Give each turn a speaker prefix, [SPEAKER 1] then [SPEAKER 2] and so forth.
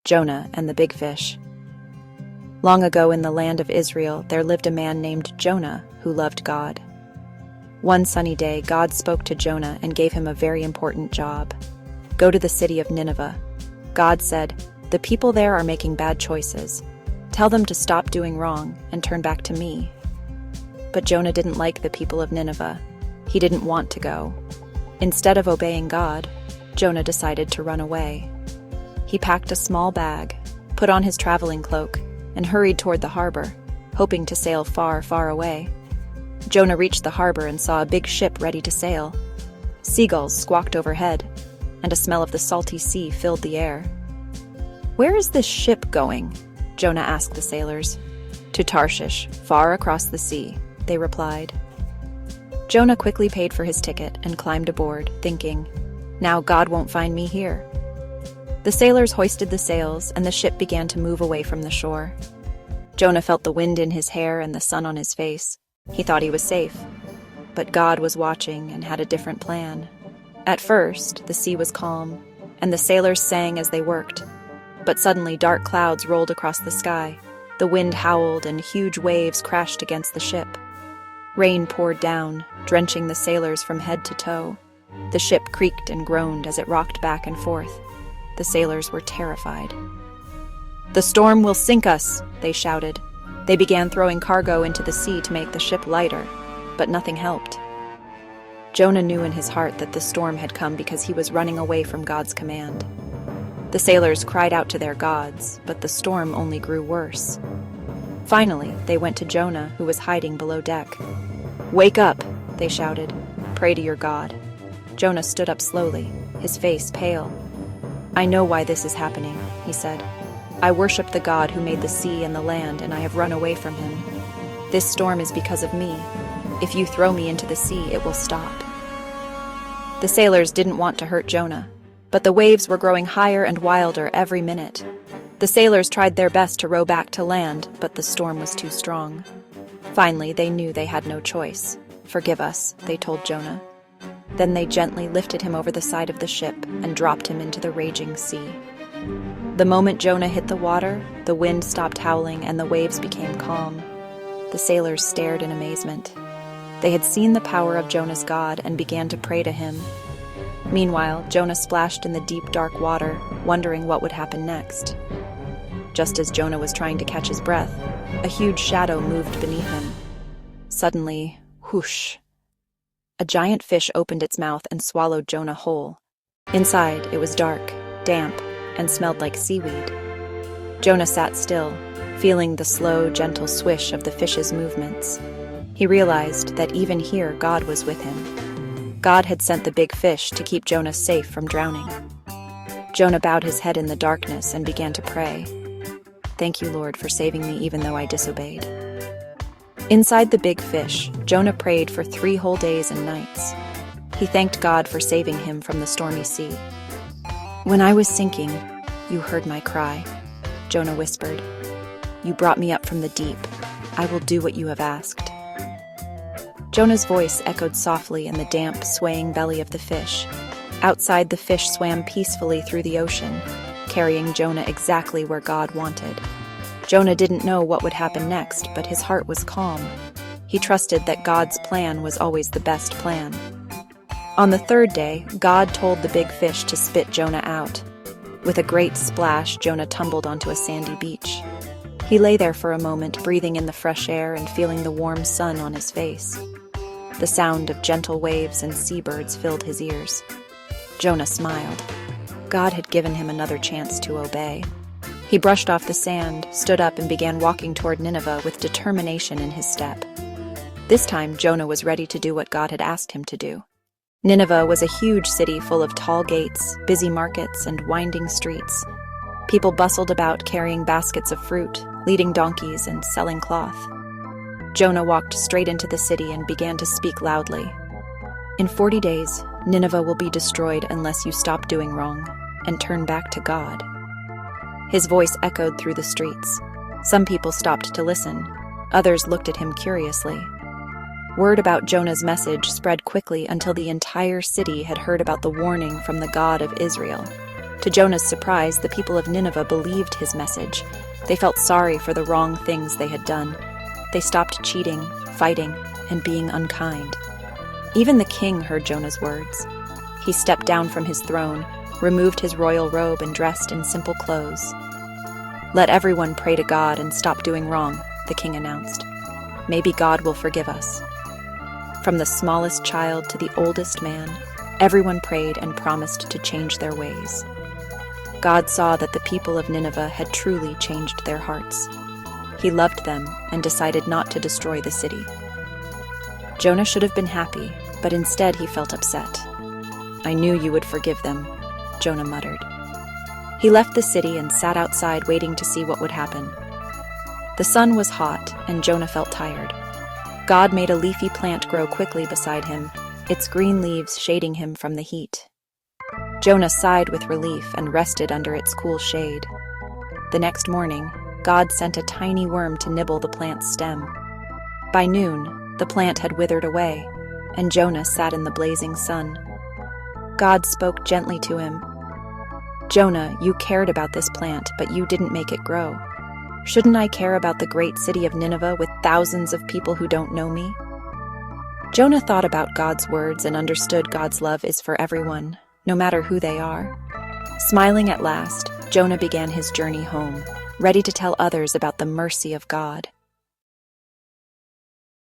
[SPEAKER 1] Jonah and the Big Fish. Long ago in the land of Israel, there lived a man named Jonah who loved God. One sunny day, God spoke to Jonah and gave him a very important job. Go to the city of Nineveh. God said, "The people there are making bad choices. Tell them to stop doing wrong and turn back to me." But Jonah didn't like the people of Nineveh. He didn't want to go. Instead of obeying God, Jonah decided to run away. He packed a small bag, put on his traveling cloak, and hurried toward the harbor, hoping to sail far, far away. Jonah reached the harbor and saw a big ship ready to sail. Seagulls squawked overhead, and a smell of the salty sea filled the air. "Where is this ship going?" Jonah asked the sailors. "To Tarshish, far across the sea," they replied. Jonah quickly paid for his ticket and climbed aboard, thinking, "Now God won't find me here." The sailors hoisted the sails, and the ship began to move away from the shore. Jonah felt the wind in his hair and the sun on his face. He thought he was safe. But God was watching and had a different plan. At first, the sea was calm, and the sailors sang as they worked. But suddenly, dark clouds rolled across the sky. The wind howled, and huge waves crashed against the ship. Rain poured down, drenching the sailors from head to toe. The ship creaked and groaned as it rocked back and forth. The sailors were terrified. "The storm will sink us," they shouted. They began throwing cargo into the sea to make the ship lighter, but nothing helped. Jonah knew in his heart that the storm had come because he was running away from God's command. The sailors cried out to their gods, but the storm only grew worse. Finally, they went to Jonah, who was hiding below deck. "Wake up," they shouted. "Pray to your God." Jonah stood up slowly, his face pale. "I know why this is happening," he said. "I worship the God who made the sea and the land, and I have run away from him. This storm is because of me. If you throw me into the sea, it will stop." The sailors didn't want to hurt Jonah, but the waves were growing higher and wilder every minute. The sailors tried their best to row back to land, but the storm was too strong. Finally, they knew they had no choice. "Forgive us," they told Jonah. Then they gently lifted him over the side of the ship and dropped him into the raging sea. The moment Jonah hit the water, the wind stopped howling and the waves became calm. The sailors stared in amazement. They had seen the power of Jonah's God and began to pray to him. Meanwhile, Jonah splashed in the deep, dark water, wondering what would happen next. Just as Jonah was trying to catch his breath, a huge shadow moved beneath him. Suddenly, whoosh! A giant fish opened its mouth and swallowed Jonah whole. Inside, it was dark, damp, and smelled like seaweed. Jonah sat still, feeling the slow, gentle swish of the fish's movements. He realized that even here God was with him. God had sent the big fish to keep Jonah safe from drowning. Jonah bowed his head in the darkness and began to pray. "Thank you, Lord, for saving me even though I disobeyed." Inside the big fish, Jonah prayed for 3 whole days and nights. He thanked God for saving him from the stormy sea. "When I was sinking, you heard my cry," Jonah whispered. "You brought me up from the deep. I will do what you have asked." Jonah's voice echoed softly in the damp, swaying belly of the fish. Outside, the fish swam peacefully through the ocean, carrying Jonah exactly where God wanted. Jonah didn't know what would happen next, but his heart was calm. He trusted that God's plan was always the best plan. On the 3rd day, God told the big fish to spit Jonah out. With a great splash, Jonah tumbled onto a sandy beach. He lay there for a moment, breathing in the fresh air and feeling the warm sun on his face. The sound of gentle waves and seabirds filled his ears. Jonah smiled. God had given him another chance to obey. He brushed off the sand, stood up, and began walking toward Nineveh with determination in his step. This time, Jonah was ready to do what God had asked him to do. Nineveh was a huge city full of tall gates, busy markets, and winding streets. People bustled about carrying baskets of fruit, leading donkeys, and selling cloth. Jonah walked straight into the city and began to speak loudly. "In 40 days, Nineveh will be destroyed unless you stop doing wrong and turn back to God." His voice echoed through the streets. Some people stopped to listen. Others looked at him curiously. Word about Jonah's message spread quickly until the entire city had heard about the warning from the God of Israel. To Jonah's surprise, the people of Nineveh believed his message. They felt sorry for the wrong things they had done. They stopped cheating, fighting, and being unkind. Even the king heard Jonah's words. He stepped down from his throne, removed his royal robe, and dressed in simple clothes. "Let everyone pray to God and stop doing wrong," the king announced. "Maybe God will forgive us." From the smallest child to the oldest man, everyone prayed and promised to change their ways. God saw that the people of Nineveh had truly changed their hearts. He loved them and decided not to destroy the city. Jonah should have been happy, but instead he felt upset. "I knew you would forgive them," Jonah muttered. He left the city and sat outside waiting to see what would happen. The sun was hot, and Jonah felt tired. God made a leafy plant grow quickly beside him, its green leaves shading him from the heat. Jonah sighed with relief and rested under its cool shade. The next morning, God sent a tiny worm to nibble the plant's stem. By noon, the plant had withered away, and Jonah sat in the blazing sun. God spoke gently to him. "Jonah, you cared about this plant, but you didn't make it grow. Shouldn't I care about the great city of Nineveh with thousands of people who don't know me?" Jonah thought about God's words and understood God's love is for everyone, no matter who they are. Smiling at last, Jonah began his journey home, ready to tell others about the mercy of God.